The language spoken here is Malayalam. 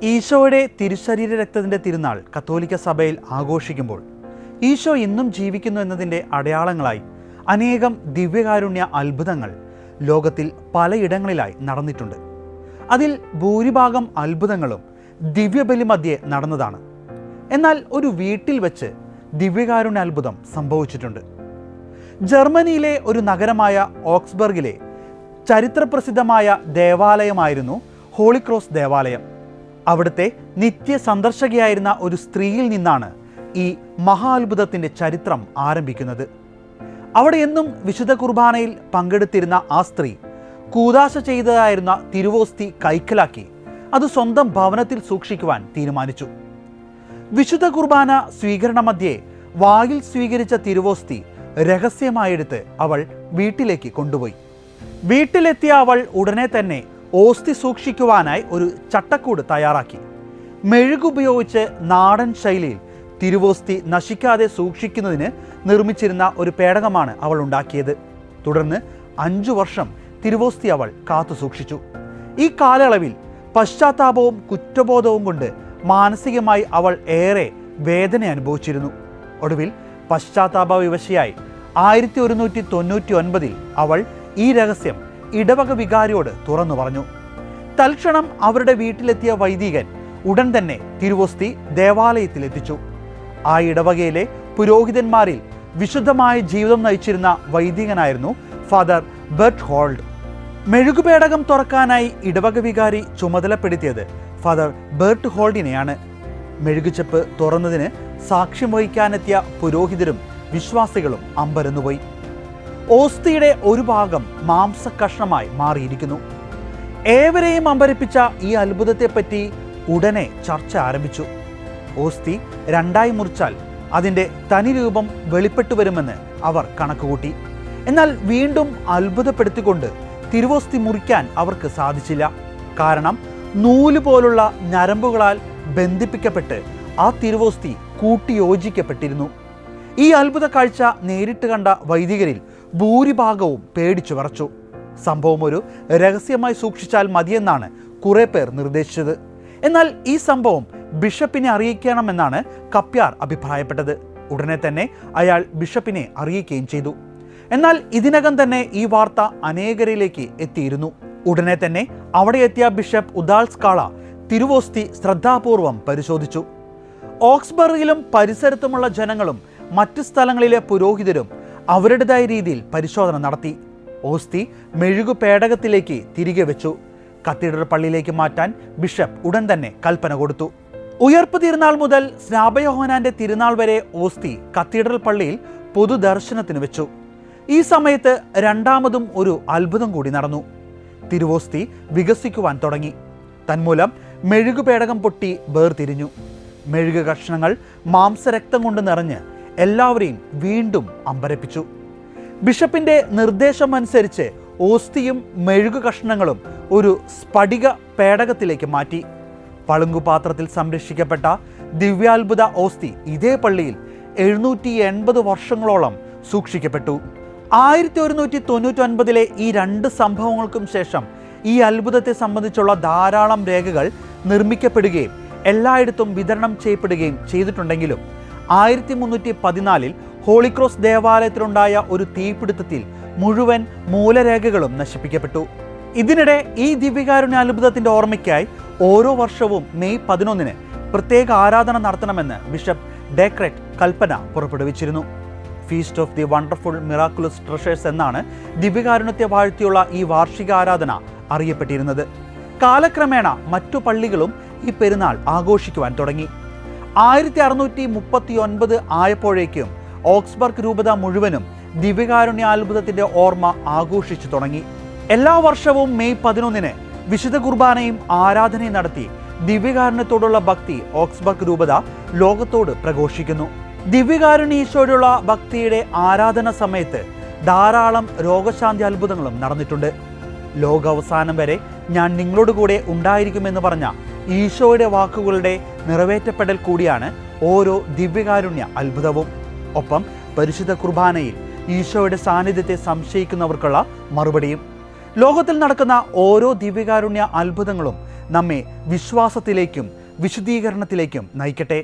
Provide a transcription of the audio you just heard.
ഈശോയുടെ തിരുശരീര രക്തത്തിൻ്റെ തിരുനാൾ കത്തോലിക്ക സഭയിൽ ആഘോഷിക്കുമ്പോൾ ഈശോ ഇന്നും ജീവിക്കുന്നു എന്നതിൻ്റെ അടയാളങ്ങളായി അനേകം ദിവ്യകാരുണ്യ അത്ഭുതങ്ങൾ ലോകത്തിൽ പലയിടങ്ങളിലായി നടന്നിട്ടുണ്ട്. അതിൽ ഭൂരിഭാഗം അത്ഭുതങ്ങളും ദിവ്യബലി മധ്യേ നടന്നതാണ്. എന്നാൽ ഒരു വീട്ടിൽ വെച്ച് ദിവ്യകാരുണ്യ അത്ഭുതം സംഭവിച്ചിട്ടുണ്ട്. ജർമ്മനിയിലെ ഒരു നഗരമായ ഓക്സ്ബർഗിലെ ചരിത്രപ്രസിദ്ധമായ ദേവാലയമായിരുന്നു ഹോളി ക്രോസ് ദേവാലയം. അവിടുത്തെ നിത്യ സന്ദർശകയായിരുന്ന ഒരു സ്ത്രീയിൽ നിന്നാണ് ഈ മഹാത്ഭുതത്തിൻ്റെ ചരിത്രം ആരംഭിക്കുന്നത്. അവിടെ എന്നും വിശുദ്ധ കുർബാനയിൽ പങ്കെടുത്തിരുന്ന ആ സ്ത്രീ കൂദാശ ചെയ്തതായിരുന്ന തിരുവോസ്തി കൈക്കലാക്കി അത് സ്വന്തം ഭവനത്തിൽ സൂക്ഷിക്കുവാൻ തീരുമാനിച്ചു. വിശുദ്ധ കുർബാന സ്വീകരണ മധ്യേ വായിൽ സ്വീകരിച്ച തിരുവോസ്തി രഹസ്യമായെടുത്ത് അവൾ വീട്ടിലേക്ക് കൊണ്ടുപോയി. വീട്ടിലെത്തിയ അവൾ ഉടനെ തന്നെ ഓസ്തി സൂക്ഷിക്കുവാനായി ഒരു ചട്ടക്കൂട് തയ്യാറാക്കി. മെഴുകുപയോഗിച്ച് നാടൻ ശൈലിയിൽ തിരുവോസ്തി നശിക്കാതെ സൂക്ഷിക്കുന്നതിന് നിർമ്മിച്ചിരുന്ന ഒരു പേടകമാണ് അവൾ ഉണ്ടാക്കിയത്. തുടർന്ന് 5 വർഷം തിരുവോസ്തി അവൾ കാത്തു സൂക്ഷിച്ചു. ഈ കാലയളവിൽ പശ്ചാത്താപവും കുറ്റബോധവും കൊണ്ട് മാനസികമായി അവൾ ഏറെ വേദന അനുഭവിച്ചിരുന്നു. ഒടുവിൽ പശ്ചാത്താപ വിവശയായി 1199 അവൾ ഈ രഹസ്യം ഇടവക വികാരിയോട് തുറന്നു പറഞ്ഞു. തൽക്ഷണം അവരുടെ വീട്ടിലെത്തിയ വൈദികൻ ഉടൻ തന്നെ തിരുവോസ്തി ദേവാലയത്തിലെത്തിച്ചു. ആ ഇടവകയിലെ പുരോഹിതന്മാരിൽ വിശുദ്ധമായ ജീവിതം നയിച്ചിരുന്ന വൈദികനായിരുന്നു ഫാദർ ബെർട്ട് ഹോൾഡ്. മെഴുകുപേടകം തുറക്കാനായി ഇടവക വികാരി ചുമതലപ്പെടുത്തിയത് ഫാദർ ബെർട്ട് ഹോൾഡിനെയാണ്. മെഴുകുചെപ്പ് തുറന്നതിന് സാക്ഷ്യം വഹിക്കാനെത്തിയ പുരോഹിതരും വിശ്വാസികളും അമ്പരന്നുപോയി. ഓസ്തിയുടെ ഒരു ഭാഗം മാംസകഷ്ണമായി മാറിയിരിക്കുന്നു. ഏവരെയും അമ്പരിപ്പിച്ച ഈ അത്ഭുതത്തെപ്പറ്റി ഉടനെ ചർച്ച ആരംഭിച്ചു. ഓസ്തി 2 മുറിച്ചാൽ അതിൻ്റെ തനി രൂപം വെളിപ്പെട്ടു വരുമെന്ന് അവർ കണക്കുകൂട്ടി. എന്നാൽ വീണ്ടും അത്ഭുതപ്പെടുത്തിക്കൊണ്ട് തിരുവോസ്തി മുറിക്കാൻ അവർക്ക് സാധിച്ചില്ല. കാരണം നൂല് പോലുള്ള ഞരമ്പുകളാൽ ബന്ധിപ്പിക്കപ്പെട്ട് ആ തിരുവോസ്തി കൂട്ടിയോജിക്കപ്പെട്ടിരുന്നു. ഈ അത്ഭുത കാഴ്ച നേരിട്ട് കണ്ട വൈദികരിൽ ഭൂരിഭാഗവും പേടിച്ചു വിറച്ചു. സംഭവം ഒരു രഹസ്യമായി സൂക്ഷിച്ചാൽ മതിയെന്നാണ് കുറെ പേർ നിർദ്ദേശിച്ചത്. എന്നാൽ ഈ സംഭവം ബിഷപ്പിനെ അറിയിക്കണമെന്നാണ് കപ്യാർ അഭിപ്രായപ്പെട്ടത്. ഉടനെ തന്നെ അയാൾ ബിഷപ്പിനെ അറിയിക്കുകയും ചെയ്തു. എന്നാൽ ഇതിനകം തന്നെ ഈ വാർത്ത അനേകരിലേക്ക് എത്തിയിരുന്നു. ഉടനെ തന്നെ അവിടെ എത്തിയ ബിഷപ്പ് ഉദാൾസ്കാള തിരുവോസ്തി ശ്രദ്ധാപൂർവം പരിശോധിച്ചു. ഓക്സ്ബർഗിലും പരിസരത്തുമുള്ള ജനങ്ങളും മറ്റ് സ്ഥലങ്ങളിലെ പുരോഹിതരും അവരുടേതായ രീതിയിൽ പരിശോധന നടത്തി. ഓസ്തി മെഴുകു പേടകത്തിലേക്ക് തിരികെ വെച്ചു. കത്തീഡ്രൽ പള്ളിയിലേക്ക് മാറ്റാൻ ബിഷപ്പ് ഉടൻ തന്നെ കൽപ്പന കൊടുത്തു. ഉയർപ്പ് തിരുനാൾ മുതൽ സ്നാപയോഹന്നാന്റെ തിരുനാൾ വരെ ഓസ്തി കത്തീഡ്രൽ പള്ളിയിൽ പൊതുദർശനത്തിന് വെച്ചു. ഈ സമയത്ത് രണ്ടാമതും ഒരു അത്ഭുതം കൂടി നടന്നു. തിരുവോസ്തി വികസിക്കുവാൻ തുടങ്ങി. തന്മൂലം മെഴുകു പേടകം പൊട്ടി വേർതിരിഞ്ഞു. മെഴുകു കഷ്ണങ്ങൾ മാംസരക്തം കൊണ്ട് നിറഞ്ഞ് എല്ലാവരെയും വീണ്ടും അമ്പരപ്പിച്ചു. ബിഷപ്പിന്റെ നിർദ്ദേശമനുസരിച്ച് ഓസ്തിയും മെഴുകു കഷ്ണങ്ങളും ഒരു സ്ഫടിക പേടകത്തിലേക്ക് മാറ്റി. പളുങ്കുപാത്രത്തിൽ സംരക്ഷിക്കപ്പെട്ട ദിവ്യാത്ഭുത ഓസ്തി ഇതേ പള്ളിയിൽ 780 വർഷങ്ങളോളം സൂക്ഷിക്കപ്പെട്ടു. 1199 ഈ 2 സംഭവങ്ങൾക്കും ശേഷം ഈ അത്ഭുതത്തെ സംബന്ധിച്ചുള്ള ധാരാളം രേഖകൾ നിർമ്മിക്കപ്പെടുകയും എല്ലായിടത്തും വിതരണം ചെയ്യപ്പെടുകയും ചെയ്തിട്ടുണ്ടെങ്കിലും 1314 ഹോളിക്രോസ് ദേവാലയത്തിലുണ്ടായ ഒരു തീപിടുത്തത്തിൽ മുഴുവൻ മൂലരേഖകളും നശിപ്പിക്കപ്പെട്ടു. ഇതിനിടെ ഈ ദിവ്യകാരുണ്യ അത്ഭുതത്തിന്റെ ഓർമ്മയ്ക്കായി ഓരോ വർഷവും മെയ് 11 പ്രത്യേക ആരാധന നടത്തണമെന്ന് ബിഷപ്പ് ഡെക്രെറ്റ് കൽപ്പന പുറപ്പെടുവിച്ചിരുന്നു. Feast of the wonderful miraculous treasures എന്നാണ് ദിവ്യകാരുണ്യത്തെ വാഴ്ത്തിയുള്ള ഈ വാർഷിക ആരാധന അറിയപ്പെട്ടിരുന്നത്. കാലക്രമേണ മറ്റു പള്ളികളും ഈ പെരുന്നാൾ ആഘോഷിക്കുവാൻ തുടങ്ങി. 1639 ആയപ്പോഴേക്കും ഓക്സ്ബർഗ് രൂപത മുഴുവനും ദിവ്യകാരുണ്യ അത്ഭുതത്തിന്റെ ഓർമ്മ ആഘോഷിച്ചു തുടങ്ങി. എല്ലാ വർഷവും മെയ് 11 വിശുദ്ധ കുർബാനയും ആരാധനയും നടത്തി ദിവ്യകാരുണ്യത്തോടുള്ള ഭക്തി ഓക്സ്ബർഗ് രൂപത ലോകത്തോട് പ്രഘോഷിക്കുന്നു. ദിവ്യകാരുണ്യ ഈശോയോടുള്ള ഭക്തിയുടെ ആരാധന സമയത്ത് ധാരാളം രോഗശാന്തി അത്ഭുതങ്ങളും നടന്നിട്ടുണ്ട്. ലോകാവസാനം വരെ ഞാൻ നിങ്ങളോട് കൂടെ ഉണ്ടായിരിക്കുമെന്ന് പറഞ്ഞ ഈശോയുടെ വാക്കുകളുടെ നിറവേറ്റപ്പെടൽ കൂടിയാണ് ഓരോ ദിവ്യകാരുണ്യ അത്ഭുതവും. ഒപ്പം പരിശുദ്ധ കുർബാനയിൽ ഈശോയുടെ സാന്നിധ്യത്തെ സംശയിക്കുന്നവർക്കുള്ള മറുപടിയും. ലോകത്തിൽ നടക്കുന്ന ഓരോ ദിവ്യകാരുണ്യ അത്ഭുതങ്ങളും നമ്മെ വിശ്വാസത്തിലേക്കും വിശുദ്ധീകരണത്തിലേക്കും നയിക്കട്ടെ.